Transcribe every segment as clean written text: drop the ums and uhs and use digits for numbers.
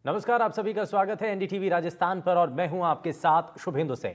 नमस्कार, आप सभी का स्वागत है एनडीटीवी राजस्थान पर और मैं हूं आपके साथ शुभेंदु सिंह।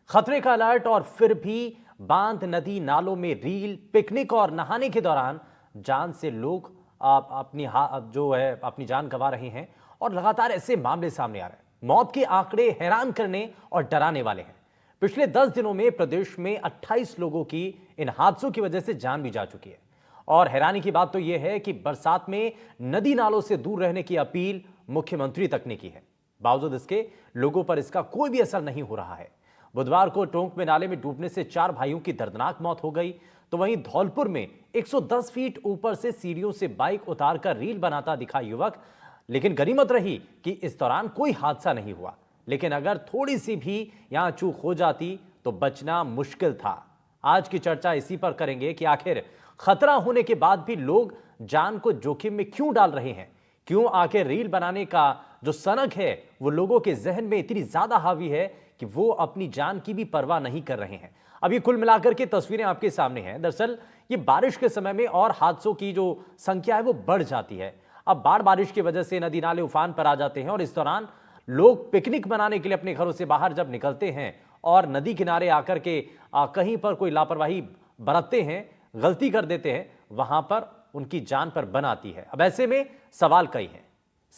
खतरे का अलर्ट और फिर भी बांध, नदी, नालों में रील, पिकनिक और नहाने के दौरान जान से लोग अपनी जान गंवा रहे हैं और लगातार ऐसे मामले सामने आ रहे हैं। मौत के आंकड़े हैरान करने और डराने वाले हैं। पिछले 10 दिनों में प्रदेश में 28 लोगों की इन हादसों की वजह से जान भी जा चुकी है। और हैरानी की बात तो यह है कि बरसात में नदी नालों से दूर रहने की अपील मुख्यमंत्री तक ने की है। बावजूद इसके लोगों पर इसका कोई भी असर नहीं हो रहा है। बुधवार को टोंक में नाले में डूबने से 4 भाइयों की दर्दनाक मौत हो गई, तो वहीं धौलपुर में 110 फीट ऊपर से सीढ़ियों से बाइक उतारकर रील बनाता दिखा युवक। लेकिन गनीमत रही कि इस दौरान कोई हादसा नहीं हुआ, लेकिन अगर थोड़ी सी भी यहां चूक हो जाती तो बचना मुश्किल था। आज की चर्चा इसी पर करेंगे कि आखिर खतरा होने के बाद भी लोग जान को जोखिम में क्यों डाल रहे हैं। क्यों आखिर रील बनाने का जो सनक है वो लोगों के जहन में इतनी ज्यादा हावी है कि वो अपनी जान की भी परवाह नहीं कर रहे हैं। अब ये कुल मिलाकर के तस्वीरें आपके सामने हैं। दरअसल ये बारिश के समय में और हादसों की जो संख्या है वो बढ़ जाती है। अब बारिश की वजह से नदी नाले उफान पर आ जाते हैं और इस दौरान लोग पिकनिक मनाने के लिए अपने घरों से बाहर जब निकलते हैं और नदी किनारे आकर के कहीं पर कोई लापरवाही बरतते हैं, गलती कर देते हैं, वहां पर उनकी जान पर बन आती है। अब ऐसे में सवाल कई हैं।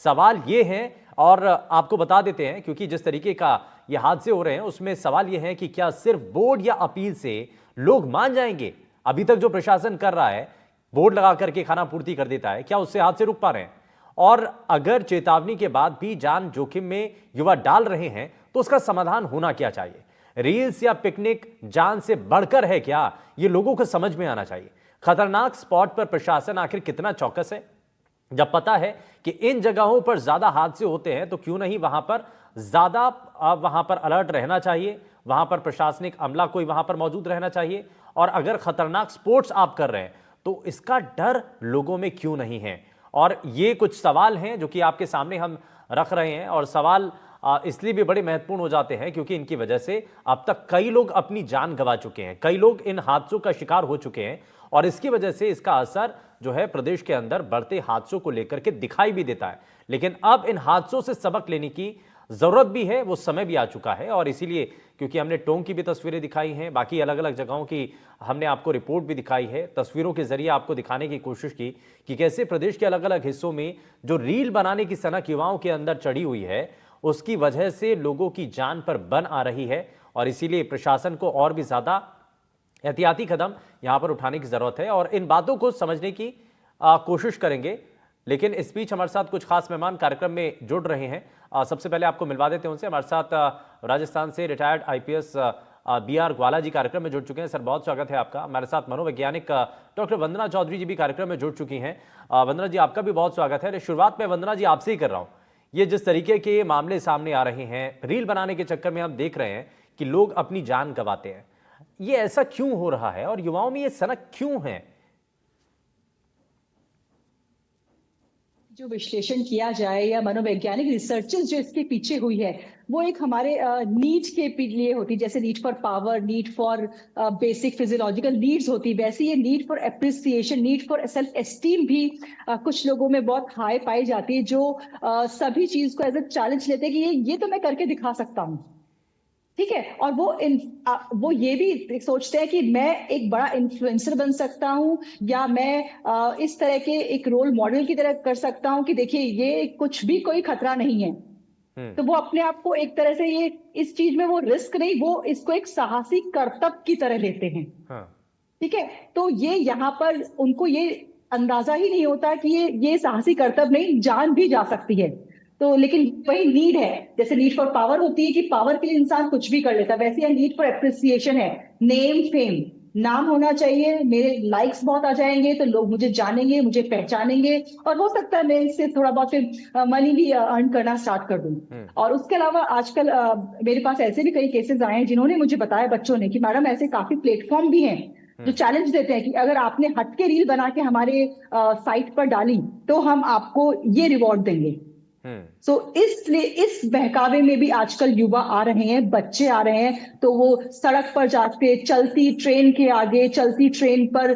सवाल ये हैं और आपको बता देते हैं, क्योंकि जिस तरीके का ये हादसे हो रहे हैं उसमें सवाल ये है कि क्या सिर्फ बोर्ड या अपील से लोग मान जाएंगे। अभी तक जो प्रशासन कर रहा है, बोर्ड लगा करके खाना पूर्ति कर देता है, क्या उससे हादसे रुक पा रहे हैं? और अगर चेतावनी के बाद भी जान जोखिम में युवा डाल रहे हैं तो उसका समाधान होना क्या चाहिए? रील्स या पिकनिक जान से बढ़कर है क्या, ये लोगों को समझ में आना चाहिए। खतरनाक स्पॉट पर प्रशासन आखिर कितना चौकस है? जब पता है कि इन जगहों पर ज्यादा हादसे होते हैं तो क्यों नहीं वहां पर अलर्ट रहना चाहिए, वहां पर प्रशासनिक अमला कोई वहां पर मौजूद रहना चाहिए। और अगर खतरनाक स्पोर्ट्स आप कर रहे हैं तो इसका डर लोगों में क्यों नहीं है? और ये कुछ सवाल हैं जो कि आपके सामने हम रख रहे हैं। और सवाल इसलिए भी बड़े महत्वपूर्ण हो जाते हैं क्योंकि इनकी वजह से अब तक कई लोग अपनी जान गंवा चुके हैं, कई लोग इन हादसों का शिकार हो चुके हैं और इसकी वजह से इसका असर जो है प्रदेश के अंदर बढ़ते हादसों को लेकर के दिखाई भी देता है। लेकिन अब इन हादसों से सबक लेने की जरूरत भी है, वो समय भी आ चुका है। और इसीलिए क्योंकि हमने टोंक की भी तस्वीरें दिखाई हैं, बाकी अलग अलग जगहों की हमने आपको रिपोर्ट भी दिखाई है, तस्वीरों के जरिए आपको दिखाने की कोशिश की कि कैसे प्रदेश के अलग अलग हिस्सों में जो रील बनाने की सनक युवाओं के अंदर चढ़ी हुई है उसकी वजह से लोगों की जान पर बन आ रही है। और इसीलिए प्रशासन को और भी ज्यादा एहतियाती कदम यहां पर उठाने की जरूरत है और इन बातों को समझने की कोशिश करेंगे। लेकिन इस बीच हमारे साथ कुछ खास मेहमान कार्यक्रम में जुड़ रहे हैं। सबसे पहले आपको मिलवा देते हैं उनसे। हमारे साथ राजस्थान से रिटायर्ड आईपीएस बीआर ग्वाला जी कार्यक्रम में जुड़ चुके हैं। सर, बहुत स्वागत है आपका। हमारे साथ मनोवैज्ञानिक डॉक्टर वंदना चौधरी जी भी कार्यक्रम में जुड़ चुकी हैं। वंदना जी, आपका भी बहुत स्वागत है। शुरुआत में वंदना जी आपसे ही कर रहा हूं। ये जिस तरीके के मामले सामने आ रहे हैं, रील बनाने के चक्कर में हम देख रहे हैं कि लोग अपनी जान गंवाते हैं, ये ऐसा क्यों हो रहा है और युवाओं में ये सनक क्यों है? जो विश्लेषण किया जाए या मनोवैज्ञानिक रिसर्चेस जो इसके पीछे हुई है वो एक हमारे नीड के लिए होती, जैसे need for power, need for basic physiological needs होती, वैसे ये need for appreciation, need for self esteem भी कुछ लोगों में बहुत हाई पाई जाती है, जो सभी चीज को एज अ चैलेंज लेते हैं कि ये तो मैं करके दिखा सकता हूँ। ठीक है, और वो ये भी सोचते हैं कि मैं एक बड़ा इन्फ्लुएंसर बन सकता हूँ या मैं इस तरह के एक रोल मॉडल की तरह कर सकता हूँ कि देखिए ये कुछ भी कोई खतरा नहीं है। तो वो अपने आप को एक तरह से ये इस चीज में वो रिस्क नहीं, वो इसको एक साहसी कर्तव्य की तरह लेते हैं। हाँ। ठीक है, तो ये यहाँ पर उनको ये अंदाजा ही नहीं होता कि ये साहसी कर्तव्य नहीं, जान भी जा सकती है। तो लेकिन वही नीड है, जैसे नीड फॉर पावर होती है कि पावर के लिए इंसान कुछ भी कर लेता है, वैसे यह नीड फॉर एप्रिसिएशन है, नेम फेम, नाम होना चाहिए, मेरे लाइक्स बहुत आ जाएंगे तो लोग मुझे जानेंगे, मुझे पहचानेंगे और हो सकता है मैं इससे थोड़ा बहुत फिर मनी भी अर्न करना स्टार्ट कर दूं। और उसके अलावा आजकल मेरे पास ऐसे भी कई केसेस आए हैं जिन्होंने मुझे बताया, बच्चों ने, कि मैडम ऐसे काफी प्लेटफॉर्म भी हैं जो चैलेंज देते हैं कि अगर आपने हटके रील बना के हमारे साइट पर डाली तो हम आपको ये रिवॉर्ड देंगे। सो इसलिए इस बहकावे में भी आजकल युवा आ रहे हैं, बच्चे आ रहे हैं, तो वो सड़क पर जाके चलती ट्रेन के आगे, चलती ट्रेन पर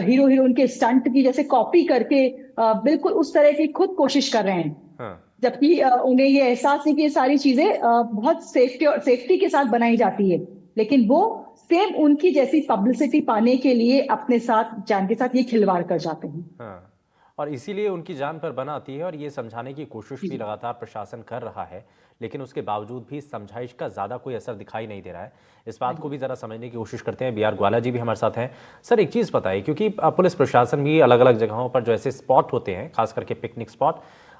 हीरो हीरोइन के स्टंट की जैसे कॉपी करके बिल्कुल उस तरह की खुद कोशिश कर रहे हैं। हाँ। जबकि उन्हें ये एहसास है कि ये सारी चीजें बहुत सेफ्टी के साथ बनाई जाती है, लेकिन वो सेम उनकी जैसी पब्लिसिटी पाने के लिए अपने साथ जान के साथ ये खिलवाड़ कर जाते हैं। हाँ, और इसीलिए उनकी जान पर बन आती है और ये समझाने की कोशिश भी जी। लगातार प्रशासन कर रहा है, लेकिन उसके बावजूद भी समझाइश का ज़्यादा कोई असर दिखाई नहीं दे रहा है। इस बात को भी ज़रा समझने की कोशिश करते हैं। BR ग्वाला जी भी हमारे साथ हैं। सर, एक चीज़ बताइए, क्योंकि पुलिस प्रशासन भी अलग अलग जगहों पर जो ऐसे स्पॉट होते हैं, खास करके पिकनिक स्पॉट,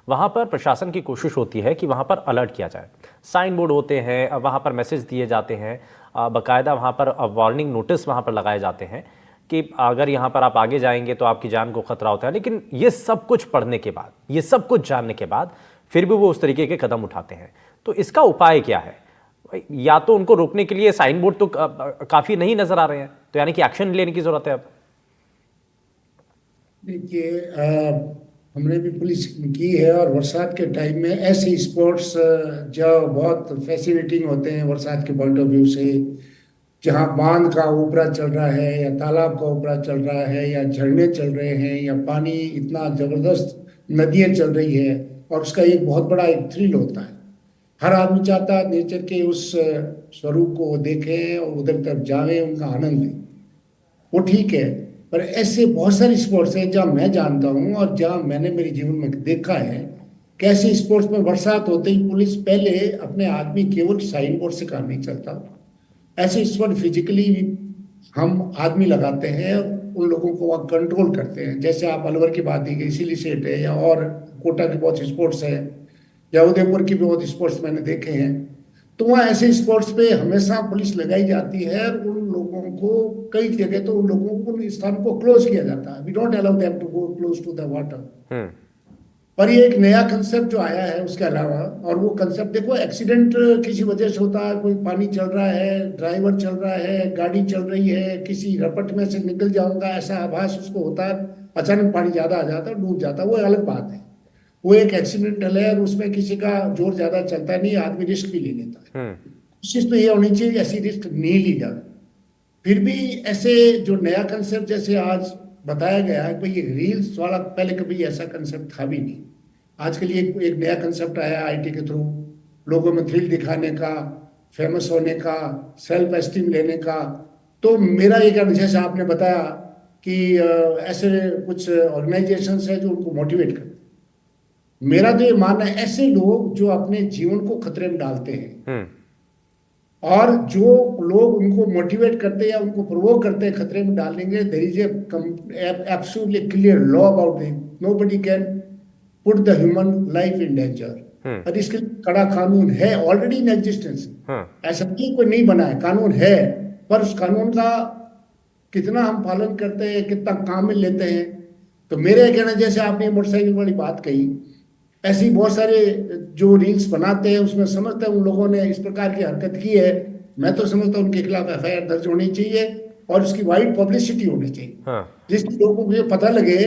वहाँ पर प्रशासन की कोशिश होती है कि वहाँ पर अलर्ट किया जाए। साइन बोर्ड होते हैं, वहाँ पर मैसेज दिए जाते हैं, बाकायदा वहाँ पर वार्निंग नोटिस वहाँ पर लगाए जाते हैं कि अगर यहाँ पर आप आगे जाएंगे तो आपकी जान को खतरा होता है। लेकिन ये सब कुछ पढ़ने के बाद, ये सब कुछ जानने के बाद फिर भी वो उस तरीके के कदम उठाते हैं। तो इसका उपाय क्या है? या तो उनको रोकने के लिए साइन बोर्ड तो काफी नहीं नजर आ रहे हैं, तो यानी कि एक्शन लेने की जरूरत है अब। देखिए, हमने भी पुलिस की है और बरसात के टाइम में ऐसे स्पोर्ट्स जो बहुत फैसिनेटिंग होते हैं बरसात के पॉइंट ऑफ व्यू से, जहाँ बांध का ऊपरा चल रहा है या तालाब का ऊपरा चल रहा है या झरने चल रहे हैं या पानी इतना जबरदस्त नदियाँ चल रही है, और उसका एक बहुत बड़ा एक थ्रिल होता है। हर आदमी चाहता है नेचर के उस स्वरूप को देखें और उधर तरफ जावे, उनका आनंद लें। वो ठीक है, पर ऐसे बहुत सारे स्पोर्ट्स हैं जहाँ मैं जानता हूँ और जहाँ मैंने मेरे जीवन में देखा है कि ऐसे स्पोर्ट्स में बरसात होते ही पुलिस पहले अपने आदमी केवल साइन बोर्ड से काम नहीं चलता, ऐसे स्पोर्ट फिजिकली हम आदमी लगाते हैं और उन लोगों को वहाँ कंट्रोल करते हैं। जैसे आप अलवर की बात की, सिलीसेट है या और कोटा के बहुत स्पोर्ट्स है या उदयपुर की भी बहुत स्पोर्ट्स मैंने देखे हैं। तो वहाँ ऐसे स्पोर्ट्स पे हमेशा पुलिस लगाई जाती है और उन लोगों को कई जगह तो उन लोगों को उन स्थान को क्लोज किया जाता है। We don't allow them to go close to the water. पर ये एक नया कंसेप्ट जो आया है उसके अलावा, और वो कंसेप्ट देखो, एक्सीडेंट किसी वजह से होता है, कोई पानी चल रहा है, ड्राइवर चल रहा है, गाड़ी चल रही है, किसी रपट में से निकल जाऊंगा ऐसा आभास उसको होता है, अचानक पानी ज्यादा आ जाता है, डूब जाता है, वो अलग बात है। वो एक एक्सीडेंटल है और उसमें किसी का जोर ज्यादा चलता नहीं, आदमी रिस्क भी ले लेता है। कोशिश तो ये होनी चाहिए ऐसी रिस्क नहीं ली जाए। फिर भी ऐसे जो नया कंसेप्ट जैसे आज बताया गया है, भाई ये रील्स वाला, पहले कभी ऐसा कंसेप्ट था भी नहीं। आजकल ये एक नया कंसेप्ट आया IT के थ्रू, लोगों में थ्रिल दिखाने का, फेमस होने का, सेल्फ एस्टीम लेने का। तो मेरा ये कहना, जैसे आपने बताया कि ऐसे कुछ ऑर्गेनाइजेशंस है जो उनको मोटिवेट करते हैं, मेरा तो ये मानना है ऐसे लोग जो अपने जीवन को खतरे में डालते हैं और जो लोग उनको मोटिवेट करते हैं या उनको प्रोवोक करते हैं खतरे में डालेंगे, there is absolutely clear law about it. Nobody can put the human life in danger. और इसके लिए कड़ा कानून है ऑलरेडी इन एग्जिस्टेंस। ऐसा नहीं कोई नहीं बना है, कानून है, पर उस कानून का कितना हम पालन करते हैं, कितना काम में लेते हैं। तो मेरे कहना, जैसे आपने मोटरसाइकिल वाली बात कही, ऐसे ही बहुत सारे जो रील्स बनाते हैं उसमें समझते हैं उन लोगों ने इस प्रकार की हरकत की है, मैं तो समझता हूँ उनके खिलाफ FIR दर्ज होनी चाहिए और उसकी वाइड पब्लिसिटी होनी चाहिए, जिससे लोगों को ये पता लगे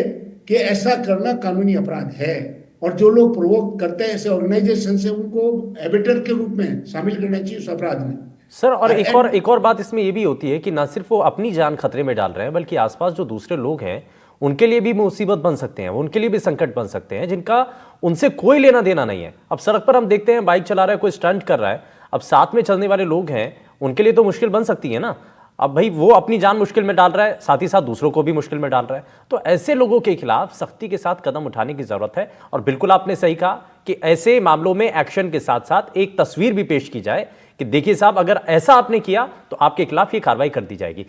कि ऐसा करना कानूनी अपराध है। और जो लोग प्रोवोक करते हैं ऐसे ऑर्गेनाइजेशन से, उनको एबिटर के रूप में शामिल करना चाहिए उस अपराध में। सर, और एक और बात इसमें ये भी होती है कि ना सिर्फ वो अपनी जान खतरे में डाल रहे हैं, बल्कि आसपास जो दूसरे लोग हैं उनके लिए भी मुसीबत बन सकते हैं, उनके लिए भी संकट बन सकते हैं, जिनका उनसे कोई लेना देना नहीं है। अब सड़क पर हम देखते हैं बाइक चला रहा है, कोई स्टंट कर रहा है, अब साथ में चलने वाले लोग हैं, उनके लिए तो मुश्किल बन सकती है ना। अब भाई वो अपनी जान मुश्किल में डाल रहा है, साथ ही साथ दूसरों को भी मुश्किल में डाल रहा है। तो ऐसे लोगों के खिलाफ सख्ती के साथ कदम उठाने की जरूरत है। और बिल्कुल आपने सही कहा कि ऐसे मामलों में एक्शन के साथ साथ एक तस्वीर भी पेश की जाए कि देखिए साहब, अगर ऐसा आपने किया तो आपके खिलाफ ये कार्रवाई कर दी जाएगी।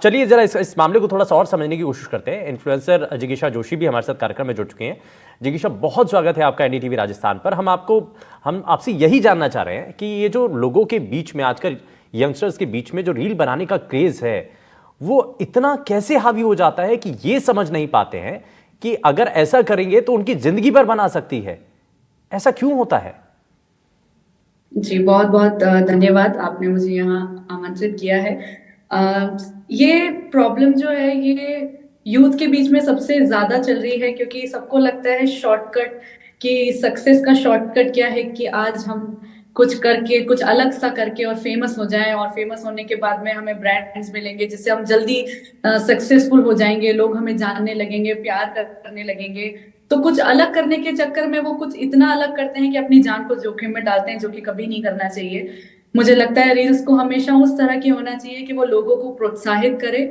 चलिए जरा इस मामले को थोड़ा सा और समझने की कोशिश करते हैं। इन्फ्लुएंसर जिगीशा जोशी भी हमारे साथ कार्यक्रम में जुड़ चुके हैं। जिगीशा, बहुत स्वागत है आपका NDTV राजस्थान पर। हम आपसे यही जानना चाह रहे हैं कि ये जो लोगों के बीच में आजकल यंगस्टर्स के बीच में जो रील बनाने का क्रेज है, वो इतना कैसे हावी हो जाता है कि ये समझ नहीं पाते हैं कि अगर ऐसा करेंगे तो उनकी जिंदगी पर बना सकती है। ऐसा क्यों होता है? जी, बहुत बहुत धन्यवाद, आपने मुझे यहाँ आमंत्रित किया है। ये प्रॉब्लम जो है ये यूथ के बीच में सबसे ज्यादा चल रही है, क्योंकि सबको लगता है शॉर्टकट, कि सक्सेस का शॉर्टकट क्या है कि आज हम कुछ करके, कुछ अलग सा करके और फेमस हो जाएं, और फेमस होने के बाद में हमें ब्रांड्स मिलेंगे जिससे हम जल्दी सक्सेसफुल हो जाएंगे, लोग हमें जानने लगेंगे, प्यार करने लगेंगे। तो कुछ अलग करने के चक्कर में वो कुछ इतना अलग करते हैं कि अपनी जान को जोखिम में डालते हैं, जो कि कभी नहीं करना चाहिए। मुझे लगता है रील्स को हमेशा उस तरह की होना चाहिए कि वो लोगों को प्रोत्साहित करे,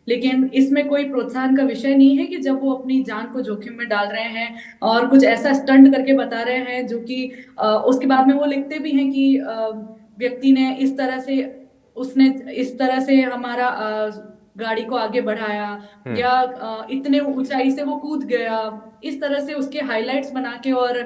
लेकिन इसमें कोई प्रोत्साहन का विषय नहीं है कि जब वो अपनी जान को जोखिम में डाल रहे हैं और कुछ ऐसा स्टंट करके बता रहे हैं जो कि उसके बाद में वो लिखते भी हैं कि व्यक्ति ने इस तरह से, उसने इस तरह से हमारा गाड़ी को आगे बढ़ाया, या इतने ऊंचाई से वो कूद गया, इस तरह से उसके हाइलाइट्स बना के, और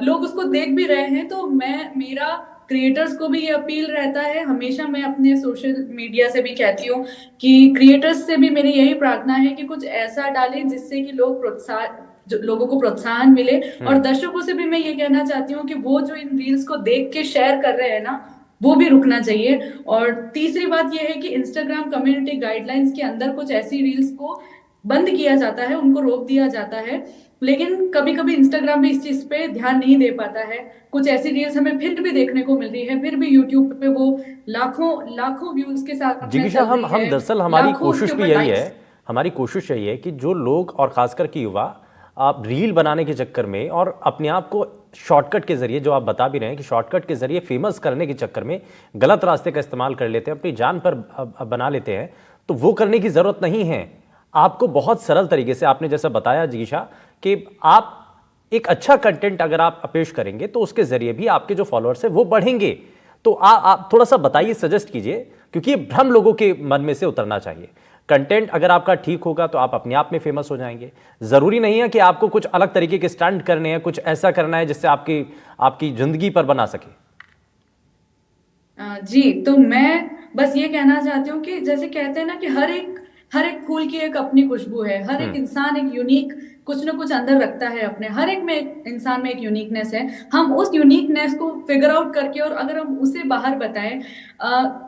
लोग उसको देख भी रहे हैं। तो मेरा क्रिएटर्स को भी ये अपील रहता है, हमेशा मैं अपने सोशल मीडिया से भी कहती हूँ कि क्रिएटर्स से भी मेरी यही प्रार्थना है कि कुछ ऐसा डालें जिससे कि लोगों को प्रोत्साहन मिले। और दर्शकों से भी मैं ये कहना चाहती हूँ कि वो जो इन रील्स को देख के शेयर कर रहे हैं ना, वो भी रुकना चाहिए। और तीसरी बात यह है कि इंस्टाग्राम कम्युनिटी गाइडलाइंस के अंदर कुछ ऐसी रील्स को बंद किया जाता है, उनको रोक दिया जाता है, लेकिन कभी कभी इंस्टाग्राम भी इस चीज पे ध्यान नहीं दे पाता है। कुछ ऐसी रील्स हमें फिर भी देखने को मिल रही है, फिर भी यूट्यूब पे वो लाखों व्यूज के साथ जिगीशा, हम दरअसल हमारी कोशिश भी यही है, हमारी कोशिश यही है कि जो लोग और खासकर कि युवा आप रील बनाने के चक्कर में और अपने आप को शॉर्टकट के जरिए, जो आप बता भी रहे हैं कि शॉर्टकट के जरिए फेमस करने के चक्कर में गलत रास्ते का इस्तेमाल कर लेते हैं, अपनी जान पर बना लेते हैं, तो वो करने की जरूरत नहीं है। आपको बहुत सरल तरीके से, आपने जैसा बताया जिगीशा, कि आप एक अच्छा कंटेंट अगर आप पेश करेंगे तो उसके जरिए भी आपके जो फॉलोअर्स हैं वो बढ़ेंगे। तो आप थोड़ा सा बताइए, सजेस्ट कीजिए, क्योंकि ये भ्रम लोगों के मन में से उतरना चाहिए। कंटेंट अगर आपका ठीक होगा तो आप अपने आप में फेमस हो जाएंगे। जरूरी नहीं है कि आपको कुछ अलग तरीके के स्टंट करने हैं, कुछ ऐसा करना है जिससे आपकी जिंदगी पर बना सके। जी, तो मैं बस ये कहना चाहती हूँ कि जैसे कहते हैं ना कि हर एक फूल की एक अपनी खुशबू है, हर एक इंसान एक यूनिक कुछ ना कुछ अंदर रखता है अपने, हर एक में इंसान में एक यूनिकनेस है। हम उस यूनिकनेस को फिगर आउट करके और अगर हम उसे बाहर बताएं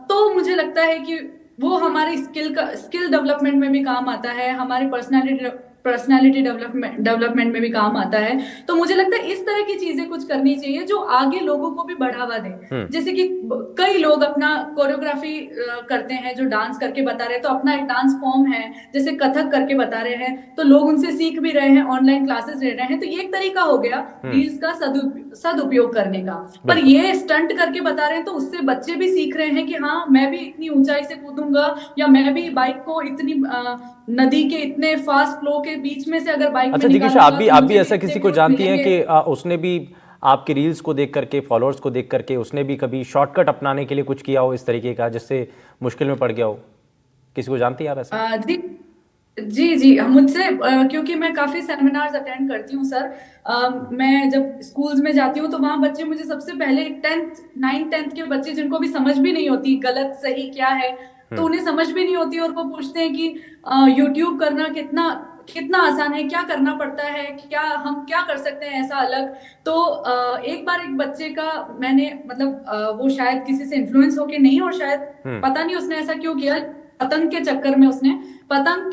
तो मुझे लगता है कि वो हमारी स्किल डेवलपमेंट में भी काम आता है, हमारी पर्सनालिटी डेवलपमेंट में भी काम आता है। तो मुझे लगता है इस तरह की चीजें कुछ करनी चाहिए जो आगे लोगों को भी बढ़ावा दे। जैसे कि कई लोग अपना कोरियोग्राफी करते हैं, जो डांस करके बता रहे हैं, तो अपना एक डांस फॉर्म है, जैसे कथक करके बता रहे हैं, तो लोग उनसे सीख भी रहे हैं, ऑनलाइन क्लासेस ले रहे हैं। तो ये एक तरीका हो गया रील्स का सदुपयोग करने का। पर ये स्टंट करके बता रहे हैं तो उससे बच्चे भी सीख रहे हैं कि हाँ, मैं भी इतनी ऊंचाई से कूदूंगा, या मैं भी बाइक को इतनी नदी के इतने फास्ट फ्लो के बीच में से अगर बाइक अच्छा जिगीशा, आप भी ऐसा किसी को जानती हैं कि उसने भी आपके रील्स को देख करके, फॉलोअर्स को देख करके उसने भी कभी शॉर्टकट अपनाने के लिए कुछ किया हो इस तरीके का, जिससे मुश्किल में पड़ गया हो? किसी को जानती है आप ऐसा? जी, मुझसे क्योंकि मैं काफी सेमिनार्स अटेंड करती हूँ सर। मैं जब स्कूल्स में जाती हूँ तो वहाँ बच्चे मुझे सबसे पहले 9th-10th के बच्चे, जिनको भी समझ भी नहीं होती गलत सही क्या है, तो उन्हें समझ भी नहीं होती और वो पूछते हैं कि यूट्यूब करना कितना आसान है, क्या करना पड़ता है, हम क्या कर सकते हैं ऐसा अलग। तो एक बार एक बच्चे का मैंने वो शायद किसी से इन्फ्लुएंस होके नहीं, और शायद पता नहीं उसने ऐसा क्यों किया, पतंग के चक्कर में उसने पतंग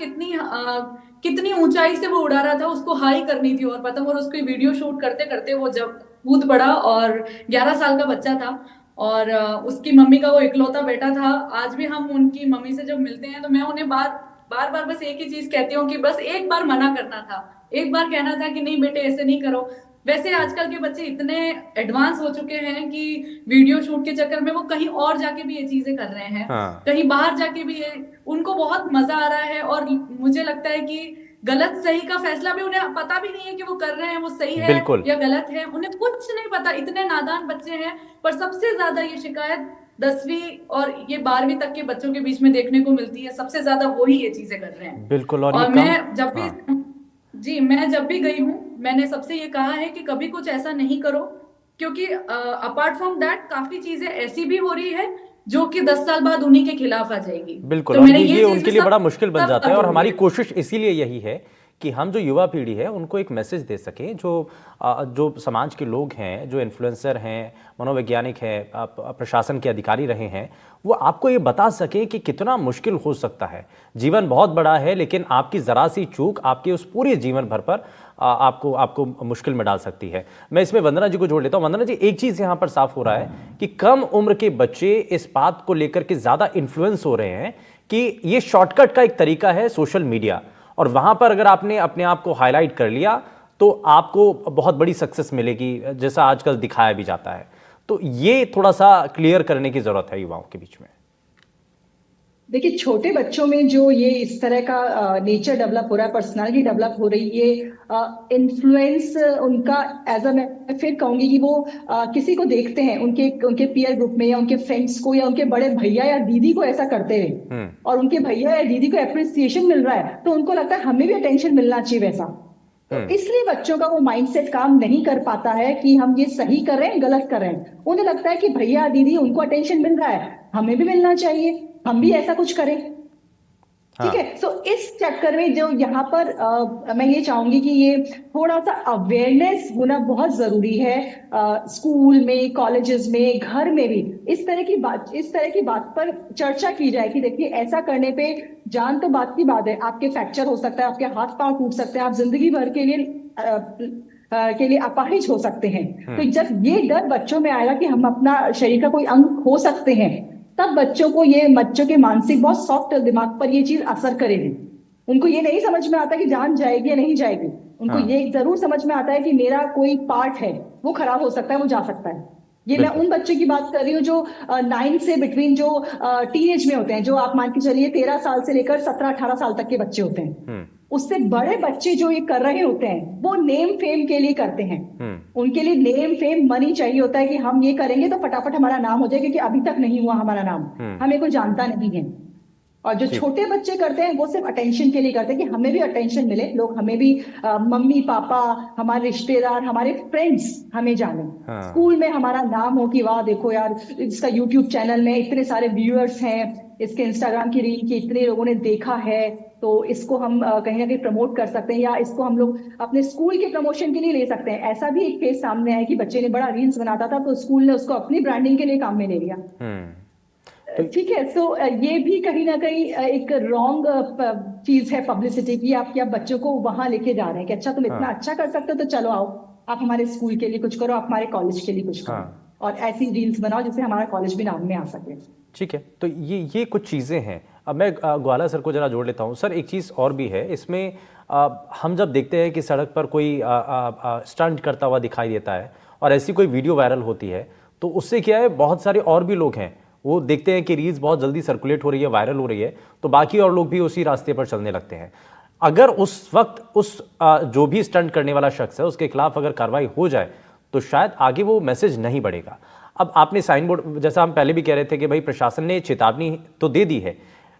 कितनी ऊंचाई से वो उड़ा रहा था, उसको हाई करनी थी और पतंग, और उसकी वीडियो शूट करते करते वो जब कूद पड़ा, और 11 साल का बच्चा था, और उसकी मम्मी का वो इकलौता बेटा था। आज भी हम उनकी मम्मी से जब मिलते हैं तो मैं उन्हें बार बस एक ही चीज कहती हूँ कि बस एक बार मना करना था, एक बार कहना था कि नहीं बेटे ऐसे नहीं करो। वैसे आजकल के बच्चे इतने एडवांस हो चुके हैं कि वीडियो शूट के चक्कर में वो कहीं और जाके भी ये चीजें कर रहे हैं। कहीं बाहर जाके भी उनको बहुत मजा आ रहा है, और मुझे लगता है कि गलत सही का फैसला भी उन्हें पता भी नहीं है कि वो कर रहे हैं वो सही है या गलत है, उन्हें कुछ नहीं पता। इतने नादान बच्चे हैं। पर सबसे ज्यादा ये शिकायत 10वीं और ये 12वीं तक के बच्चों के बीच में देखने को मिलती है। सबसे ज्यादा वही ये चीजें कर रहे हैं। बिल्कुल। और मैं जब भी गई हूँ मैंने सबसे ये कहा है कि कभी कुछ ऐसा नहीं करो, क्योंकि अपार्ट फ्रॉम दैट काफी चीजें ऐसी भी हो रही है जो कि 10 साल बाद उन्हीं के खिलाफ आ जाएगी। बिल्कुल। और ये उनके लिए बड़ा मुश्किल बन जाता है। और हमारी कोशिश इसीलिए यही है कि हम जो युवा पीढ़ी है उनको एक मैसेज दे सकें, जो समाज के लोग हैं, जो इन्फ्लुएंसर हैं, मनोवैज्ञानिक हैं, प्रशासन के अधिकारी रहे हैं, वो आपको ये बता सकें कि कितना मुश्किल हो सकता है। जीवन बहुत बड़ा है, लेकिन आपकी ज़रा सी चूक आपके उस पूरे जीवन भर पर आपको मुश्किल में डाल सकती है। मैं इसमें वंदना जी को जोड़ लेता हूँ। वंदना जी, एक चीज़ यहाँ पर साफ हो रहा है कि कम उम्र के बच्चे इस बात को लेकर के ज़्यादा इन्फ्लुएंस हो रहे हैं कि ये शॉर्टकट का एक तरीका है सोशल मीडिया, और वहाँ पर अगर आपने अपने आप को हाईलाइट कर लिया तो आपको बहुत बड़ी सक्सेस मिलेगी, जैसा आजकल दिखाया भी जाता है। तो ये थोड़ा सा क्लियर करने की जरूरत है युवाओं के बीच में। देखिए, छोटे बच्चों में जो ये इस तरह का नेचर डेवलप हो रहा है, पर्सनालिटी डेवलप हो रही है, इन्फ्लुएंस उनका एज अ, मैं फिर कहूंगी कि वो किसी को देखते हैं उनके उनके पीयर ग्रुप में, या उनके फ्रेंड्स को, या उनके बड़े भैया या दीदी को ऐसा करते हैं, और उनके भैया या दीदी को अप्रिसिएशन मिल रहा है, तो उनको लगता है हमें भी अटेंशन मिलना चाहिए वैसा। तो इसलिए बच्चों का वो माइंडसेट काम नहीं कर पाता है कि हम ये सही कर रहे हैं गलत कर रहे हैं। उन्हें लगता है कि भैया दीदी उनको अटेंशन मिल रहा है, हमें भी मिलना चाहिए, हम भी ऐसा कुछ करें। ठीक है, सो इस चक्कर में जो यहाँ पर मैं ये चाहूंगी कि ये थोड़ा सा अवेयरनेस होना बहुत जरूरी है, स्कूल में, कॉलेजेस में, घर में भी इस तरह की बात पर चर्चा की जाए कि देखिए, ऐसा करने पे जान तो बात की बात है, आपके फ्रैक्चर हो सकता है, आपके हाथ पांव टूट सकते हैं, आप जिंदगी भर के लिए अपाहिज हो सकते हैं। तो जब ये डर बच्चों में आएगा कि हम अपना शरीर का कोई अंग खो सकते हैं, तब बच्चों के मानसिक, बहुत सॉफ्ट दिमाग पर ये चीज असर करेगी। उनको ये नहीं समझ में आता कि जान जाएगी या नहीं जाएगी, उनको ये जरूर समझ में आता है कि मेरा कोई पार्ट है वो खराब हो सकता है, वो जा सकता है। ये मैं उन बच्चों की बात कर रही हूँ जो 9 से बिटवीन, जो टीनेज में होते हैं, जो आप मान के चलिए 13 साल से लेकर 17-18 साल तक के बच्चे होते हैं। उससे बड़े बच्चे जो ये कर रहे होते हैं वो नेम फेम के लिए करते हैं। उनके लिए नेम फेम मनी चाहिए होता है कि हम ये करेंगे तो फटाफट हमारा नाम हो जाए, क्योंकि अभी तक नहीं हुआ हमारा नाम, हमें कोई जानता नहीं है। और जो छोटे बच्चे करते हैं वो सिर्फ अटेंशन के लिए करते हैं कि हमें भी अटेंशन मिले, लोग हमें भी, मम्मी पापा, हमारे रिश्तेदार, हमारे फ्रेंड्स हमें जाने, स्कूल में हमारा नाम हो कि वाह देखो यार, इसका यूट्यूब चैनल में इतने सारे व्यूअर्स हैं, इसके इंस्टाग्राम की रील की इतने लोगों ने देखा है, तो इसको हम कहीं ना कहीं प्रमोट कर सकते हैं, या इसको हम लोग अपने स्कूल के प्रमोशन के लिए ले सकते हैं। ऐसा भी एक केस सामने आया कि बच्चे ने बड़ा रील्स बनाता था, तो स्कूल ने उसको अपनी ब्रांडिंग के लिए काम में ले लिया। ठीक है, सो ये भी कहीं ना कहीं एक रॉन्ग चीज है पब्लिसिटी की, आप बच्चों को वहां लेके जा रहे हैं कि अच्छा तुम इतना अच्छा कर सकते हो तो चलो आओ, आप हमारे स्कूल के लिए कुछ करो, आप हमारे कॉलेज के लिए कुछ करो, और ऐसी रील्स बनाओ जिससे हमारा कॉलेज भी नाम में आ सके। ठीक है, तो ये कुछ चीज़ें हैं। अब मैं ग्वाला सर को जरा जोड़ लेता हूँ। सर, एक चीज़ और भी है इसमें, हम जब देखते हैं कि सड़क पर कोई स्टंट करता हुआ दिखाई देता है और ऐसी कोई वीडियो वायरल होती है, तो उससे क्या है, बहुत सारे और भी लोग हैं वो देखते हैं कि रील्स बहुत जल्दी सर्कुलेट हो रही है, वायरल हो रही है, तो बाकी और लोग भी उसी रास्ते पर चलने लगते हैं। अगर उस वक्त उस जो भी स्टंट करने वाला शख्स है उसके खिलाफ अगर कार्रवाई हो जाए तो शायद आगे वो मैसेज नहीं बढ़ेगा। अब आपने साइन बोर्ड, जैसा हम पहले भी कह रहे थे कि भाई प्रशासन ने चेतावनी तो दे दी है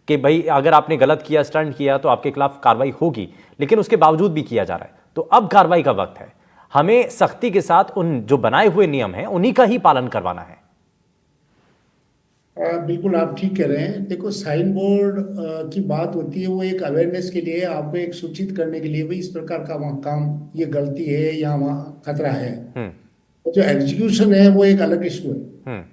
कि भाई अगर आपने गलत किया, स्टंट किया, तो आपके खिलाफ कार्रवाई होगी, लेकिन उसके बावजूद भी किया जा रहा है। तो अब कार्रवाई का वक्त है, हमें सख्ती के साथ उन जो बनाए हुए नियम हैं उन्हीं का ही पालन करवाना है। बिल्कुल आप ठीक कह रहे हैं। देखो, साइन बोर्ड की बात होती है, वो एक अवेयरनेस के लिए, आपको एक सूचित करने के लिए, भाई इस प्रकार का वहाँ काम, ये गलती है या वहाँ खतरा है। तो जो एग्जीक्यूशन है वो एक अलग इशू है,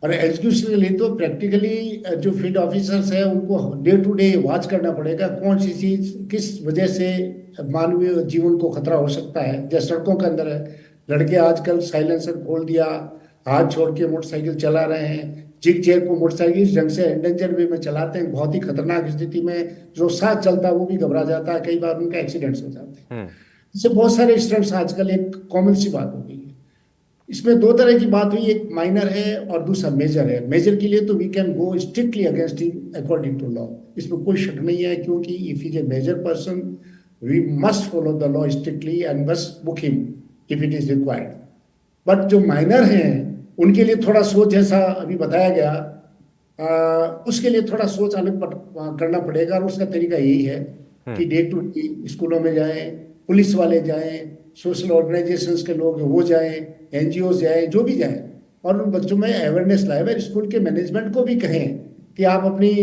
और एग्जीक्यूशन के लिए तो प्रैक्टिकली जो फील्ड ऑफिसर्स है उनको डे टू डे वॉच करना पड़ेगा, कौन सी चीज किस वजह से मानवीय जीवन को खतरा हो सकता है। जैसे सड़कों के अंदर है, लड़के आजकल साइलेंसर खोल दिया, हाथ छोड़ के मोटरसाइकिल चला रहे हैं, जिग जैग को मोटरसाइकिल इस ढंग से एंडेंजर वे में चलाते हैं, बहुत ही खतरनाक स्थिति में जो साथ चलता है वो भी घबरा जाता है, कई बार उनका एक्सीडेंट्स हो जाते हैं। इससे बहुत सारे एक्सीडेंट्स आजकल एक कॉमन सी बात हो गई है। इसमें दो तरह की बात हुई, एक माइनर है और दूसरा मेजर है। मेजर के लिए तो we can go strictly against him according to law, इसमें कोई शक नहीं है, क्योंकि if is a major person we must follow the law strictly and must book him if it is required. But जो माइनर हैं उनके लिए थोड़ा सोच, जैसा अभी बताया गया, उसके लिए थोड़ा सोच अलग करना पड़ेगा, और उसका तरीका यही है कि डे टू डे स्कूलों में जाएं, पुलिस वाले जाएं, सोशल ऑर्गेनाइजेशंस के लोग वो जाएं, एनजीओ जाएं, जो भी जाएं, और उन बच्चों में अवेयरनेस लाए। स्कूल के मैनेजमेंट को भी कहें कि आप अपनी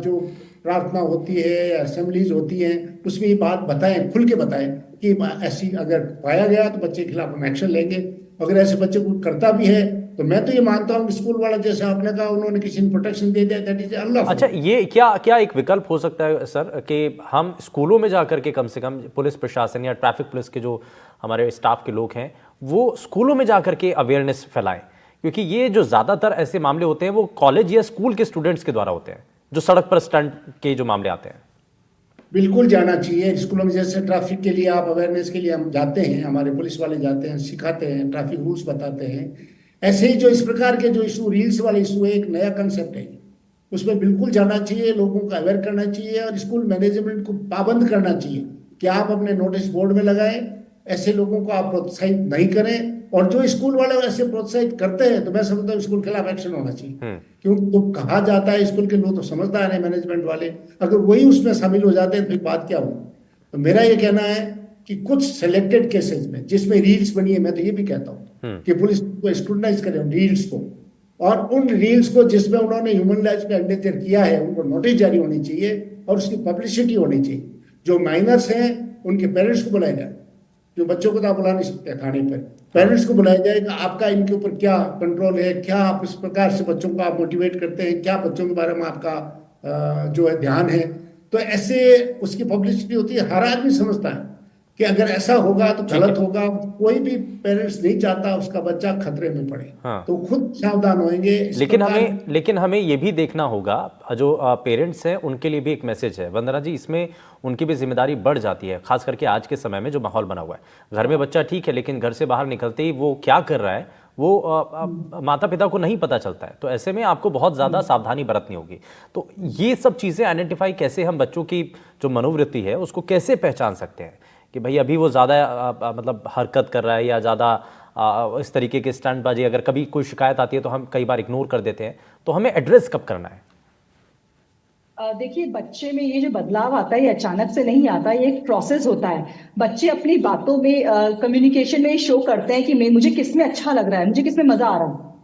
जो प्रार्थना होती है, असेंबलीज होती हैं, उसमें ये बात बताएं, खुल के बताएं कि ऐसी अगर पाया गया तो बच्चे के खिलाफ हम एक्शन लेंगे। अगर ऐसे बच्चे को करता भी है तो मैं तो ये मानता हूँ कि स्कूल वाला, जैसे आपने कहा, उन्होंने किसी ने प्रोटेक्शन दे दिया, दैट इज अल्लाह। अच्छा, ये क्या एक विकल्प हो सकता है सर कि हम स्कूलों में जाकर के कम से कम पुलिस प्रशासन या ट्रैफिक पुलिस के जो हमारे स्टाफ के लोग हैं वो स्कूलों में जाकर के अवेयरनेस फैलाएं, क्योंकि ये जो ज़्यादातर ऐसे मामले होते हैं वो कॉलेज या स्कूल के स्टूडेंट्स के द्वारा होते हैं, जो सड़क पर स्टंट के जो मामले आते हैं। बिल्कुल जाना चाहिए। स्कूलों में जैसे ट्रैफिक के लिए आप अवेयरनेस के लिए हम जाते हैं, हमारे पुलिस वाले जाते हैं, सिखाते हैं, ट्रैफिक रूल्स बताते हैं। ऐसे ही जो इस प्रकार के जो इशू, रील्स वाले इशू है, एक नया कंसेप्ट है, उसमें बिल्कुल जाना चाहिए, लोगों को अवेयर करना चाहिए और स्कूल मैनेजमेंट को पाबंद करना चाहिए कि आप अपने नोटिस बोर्ड में लगाएं, ऐसे लोगों को आप प्रोत्साहित नहीं करें। और जो स्कूल वाले ऐसे प्रोत्साहित करते हैं तो मैं समझता हूँ स्कूल के खिलाफ एक्शन होना चाहिए। क्योंकि तो कहा जाता है स्कूल के लोग तो समझदार हैं, मैनेजमेंट वाले, अगर वही उसमें शामिल हो जाते हैं तो फिर बात क्या होगी। तो मेरा ये कहना है कि कुछ सिलेक्टेड केसेस में जिसमें रील्स बनी है, मैं तो ये भी कहता हूँ कि पुलिस को स्क्रूटनाइज करे रील्स को, और उन रील्स को जिसमें उन्होंने ह्यूमन लाइफ का एंडेंजर किया है उनको नोटिस जारी होनी चाहिए और उसकी पब्लिसिटी होनी चाहिए। जो माइनर्स हैं उनके पेरेंट्स को बुलाया जाए, जो बच्चों को तो आप बुला नहीं सकते थाने पर, पेरेंट्स को बुलाया जाएगा, आपका इनके ऊपर क्या कंट्रोल है, क्या आप इस प्रकार से बच्चों को आप मोटिवेट करते हैं, क्या बच्चों के बारे में आपका जो है ध्यान है। तो ऐसे उसकी पब्लिसिटी होती है, हर आदमी समझता है कि अगर ऐसा होगा तो गलत होगा, कोई भी पेरेंट्स नहीं चाहता उसका बच्चा खतरे में पड़े। हाँ। तो खुद सावधान होंगे। लेकिन हमें ये भी देखना होगा, जो पेरेंट्स हैं उनके लिए भी एक मैसेज है वंदना जी, इसमें उनकी भी जिम्मेदारी बढ़ जाती है, खास करके आज के समय में जो माहौल बना हुआ है। घर में बच्चा ठीक है, लेकिन घर से बाहर निकलते ही वो क्या कर रहा है वो माता पिता को नहीं पता चलता है। तो ऐसे में आपको बहुत ज़्यादा सावधानी बरतनी होगी। तो ये सब चीज़ें आइडेंटिफाई कैसे, हम बच्चों की जो मनोवृत्ति है उसको कैसे पहचान सकते हैं कि भाई अभी वो ज़्यादा मतलब हरकत कर रहा है या ज़्यादा इस तरीके के स्टंटबाजी, अगर कभी कोई शिकायत आती है तो हम कई बार इग्नोर कर देते हैं, तो हमें एड्रेस कब करना है? देखिए, बच्चे में ये जो बदलाव आता है ये अचानक से नहीं आता, ये एक प्रोसेस होता है। बच्चे अपनी बातों में, कम्युनिकेशन में शो करते हैं कि मुझे किस में अच्छा लग रहा है, मुझे किस में मजा आ रहा है।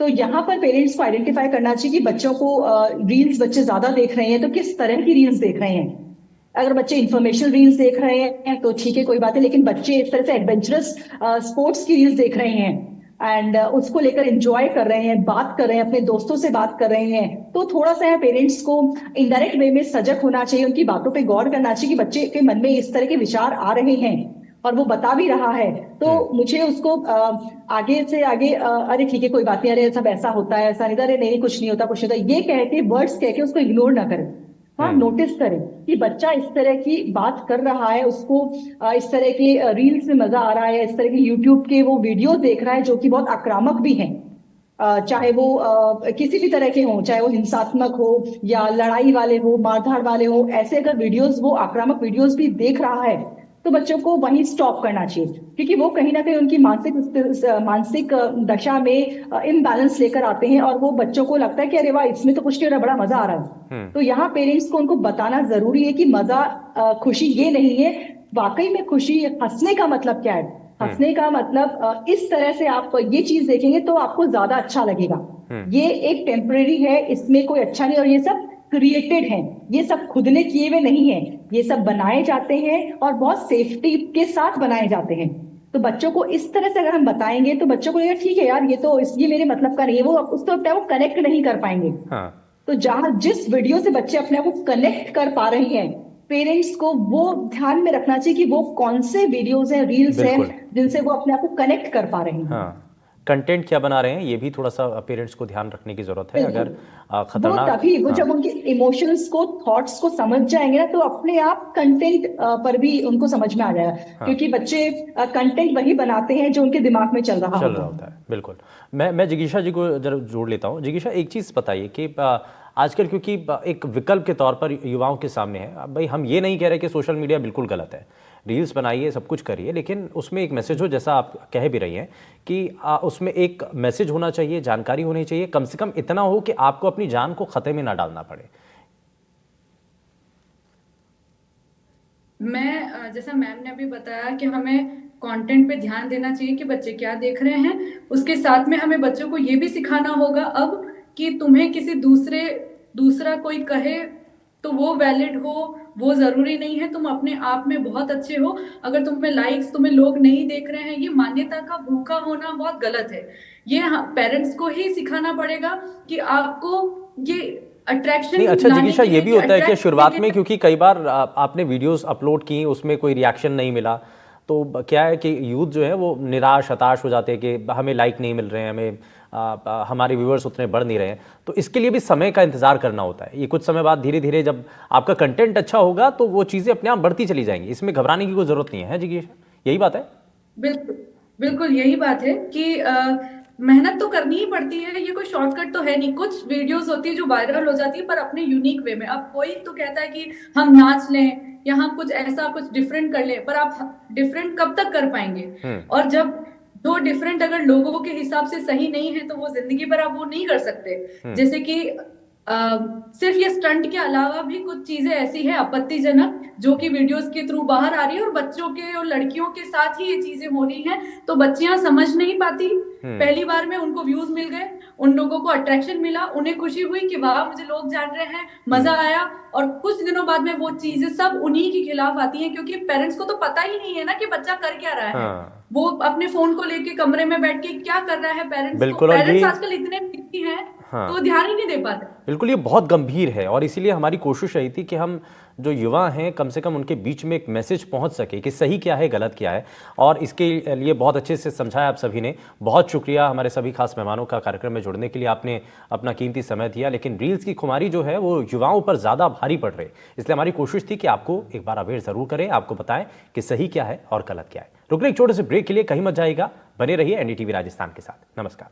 तो यहाँ पर पेरेंट्स को आइडेंटिफाई करना चाहिए कि बच्चों को रील्स बच्चे ज्यादा देख रहे हैं तो किस तरह की रील्स देख रहे हैं। अगर बच्चे इंफॉर्मेशनल रील्स देख रहे हैं तो ठीक है, कोई बात है, लेकिन बच्चे इस तरह से एडवेंचरस स्पोर्ट्स की रील्स देख रहे हैं एंड उसको लेकर एंजॉय कर रहे हैं, बात कर रहे हैं, अपने दोस्तों से बात कर रहे हैं, तो थोड़ा सा पेरेंट्स को इनडायरेक्ट वे में सजग होना चाहिए, उनकी बातों पे गौर करना चाहिए कि बच्चे के मन में इस तरह के विचार आ रहे हैं और वो बता भी रहा है। तो मुझे उसको आगे से आगे अरे ठीक है कोई बात नहीं, अरे सब ऐसा होता है, ऐसा नहीं, अरे नहीं कुछ नहीं होता, कुछ नहीं होता, ये कह के, वर्ड्स कह के उसको इग्नोर ना करें। हाँ, नोटिस करें कि बच्चा इस तरह की बात कर रहा है, उसको इस तरह के रील्स में मजा आ रहा है, इस तरह के यूट्यूब के वो वीडियो देख रहा है जो कि बहुत आक्रामक भी हैं, चाहे वो किसी भी तरह के हों, चाहे वो हिंसात्मक हो या लड़ाई वाले हो, मारधाड़ वाले हो, ऐसे अगर वीडियोस, वो आक्रामक वीडियोस भी देख रहा है तो बच्चों को वहीं स्टॉप करना चाहिए, क्योंकि वो कहीं ना कहीं उनकी मानसिक दशा में इम्बैलेंस लेकर आते हैं और वो बच्चों को लगता है कि अरे वाह इसमें तो कुछ नहीं हो रहा, बड़ा मजा आ रहा है। तो यहाँ पेरेंट्स को उनको बताना जरूरी है कि मजा, खुशी ये नहीं है, वाकई में खुशी, हंसने का मतलब क्या है, हंसने का मतलब इस तरह से आप ये चीज देखेंगे तो आपको ज्यादा अच्छा लगेगा। ये एक टेम्परेरी है, इसमें कोई अच्छा नहीं, और ये सब क्रिएटेड हैं, ये सब खुद ने किए हुए नहीं है, ये सब बनाए जाते हैं और बहुत सेफ्टी के साथ बनाए जाते हैं। तो बच्चों को इस तरह से अगर हम बताएंगे तो बच्चों को लगेगा ठीक है यार, ये मेरे मतलब का नहीं है, वो उसको वो कनेक्ट नहीं कर पाएंगे। हाँ। तो जहां जिस वीडियो से बच्चे अपने आप को कनेक्ट कर पा रहे हैं, पेरेंट्स को वो ध्यान में रखना चाहिए कि वो कौन से वीडियोस हैं, रील्स हैं जिनसे वो अपने आप को कनेक्ट कर पा रहे हैं। हाँ। कंटेंट क्या बना रहे हैं ये भी थोड़ा सा पेरेंट्स को ध्यान रखने की जरूरत है। अगर खतरनाक, वो तभी, वो जब उनके इमोशंस को, थॉट्स को समझ जाएंगे ना, तो अपने आप कंटेंट पर भी उनको समझ में आ जाएगा। क्योंकि बच्चे कंटेंट वही बनाते हैं जो उनके दिमाग में चल रहा होता है। बिल्कुल। मैं जिगीशा जी को जरा जोड़ लेता हूँ। जिगीशा, एक चीज बताइए कि आजकल क्योंकि एक विकल्प के तौर पर युवाओं के सामने है, भाई हम ये नहीं कह रहे कि सोशल मीडिया बिल्कुल गलत है, रील्स बनाइए, सब कुछ करिए, लेकिन उसमें एक मैसेज हो, जैसा आप कह भी रही हैं कि उसमें एक मैसेज होना चाहिए, जानकारी होनी चाहिए, कम से कम इतना हो कि आपको अपनी जान को खतरे में ना डालना पड़े। मैं जैसा मैम ने अभी बताया कि हमें कंटेंट पे ध्यान देना चाहिए कि बच्चे क्या देख रहे हैं, उसके साथ में हमें बच्चों को ये भी सिखाना होगा अब कि तुम्हें किसी दूसरा कोई कहे तो वो वैलिड हो, वो जरूरी नहीं है, तुम अपने आप में बहुत अच्छे हो, अगर तुम्हें लाइक्स, तुम्हें लोग नहीं देख रहे हैं, ये मान्यता का भूखा होना बहुत गलत है। ये पेरेंट्स को ही सिखाना पड़ेगा कि आपको ये अट्रैक्शन नहीं। अच्छा जिगीशा, ये भी होता है कि शुरुआत में, क्योंकि कई बार आपने वीडियोस अपलोड की, उसमें कोई रिएक्शन नहीं मिला, तो क्या है कि यूथ जो है वो निराश हताश हो जाते हैं कि हमें लाइक नहीं मिल रहे हैं, हमें हमारे व्यूअर्स उतने बढ़ नहीं रहे हैं। तो इसके लिए भी समय का इंतजार करना होता है। ये कुछ समय बाद धीरे धीरे जब आपका कंटेंट अच्छा होगा तो वो चीज़ें अपने आप बढ़ती चली जाएंगी, इसमें घबराने की कोई ज़रूरत नहीं है। जिज्ञेश, यही बात है? बिल्कुल बिल्कुल यही बात है कि मेहनत तो करनी ही पड़ती है, ये कोई शॉर्टकट तो है नहीं। कुछ वीडियोस होती है जो वायरल हो जाती है पर अपने यूनिक वे में। अब कोई तो कहता है कि हम नाच लें या हम कुछ ऐसा कुछ डिफरेंट कर लें, पर आप डिफरेंट कब तक कर पाएंगे? और जब दो डिफरेंट अगर लोगों के हिसाब से सही नहीं है तो वो जिंदगी भर आप वो नहीं कर सकते। जैसे कि सिर्फ ये स्टंट के अलावा भी कुछ चीजें ऐसी है आपत्तिजनक जो कि वीडियोस के थ्रू बाहर आ रही है और बच्चों के और लड़कियों के साथ ही ये चीजें हो रही हैं। तो बच्चियां समझ नहीं पाती, पहली बार में उनको व्यूज मिल गए, उन लोगों को अट्रैक्शन मिला, उन्हें खुशी हुई कि वाह मुझे लोग जान रहे हैं, मजा आया। और कुछ दिनों बाद में वो चीजें सब उन्हीं के खिलाफ आती हैं, क्योंकि पेरेंट्स को तो पता ही नहीं है ना कि बच्चा कर क्या रहा है। वो अपने फोन को लेके कमरे में बैठ के क्या कर रहा है, पेरेंट्स आजकल इतने बिजी हैं तो ध्यान ही नहीं दे पाते। बिल्कुल, ये बहुत गंभीर है और इसीलिए हमारी कोशिश रही थी कि हम जो युवा हैं कम से कम उनके बीच में एक मैसेज पहुंच सके कि सही क्या है, गलत क्या है। और इसके लिए बहुत अच्छे से समझाया आप सभी ने। बहुत शुक्रिया हमारे सभी खास मेहमानों का कार्यक्रम में जुड़ने के लिए, आपने अपना कीमती समय दिया। लेकिन रील्स की खुमारी जो है वो युवाओं पर ज़्यादा भारी पड़ रही है, इसलिए हमारी कोशिश थी कि आपको एक बार अवेयर ज़रूर करें, आपको बताएं कि सही क्या है और गलत क्या है। रुकने एक छोटे से ब्रेक के लिए कहीं मत जाइएगा, बने रहिए एनडीटीवी राजस्थान के साथ। नमस्कार।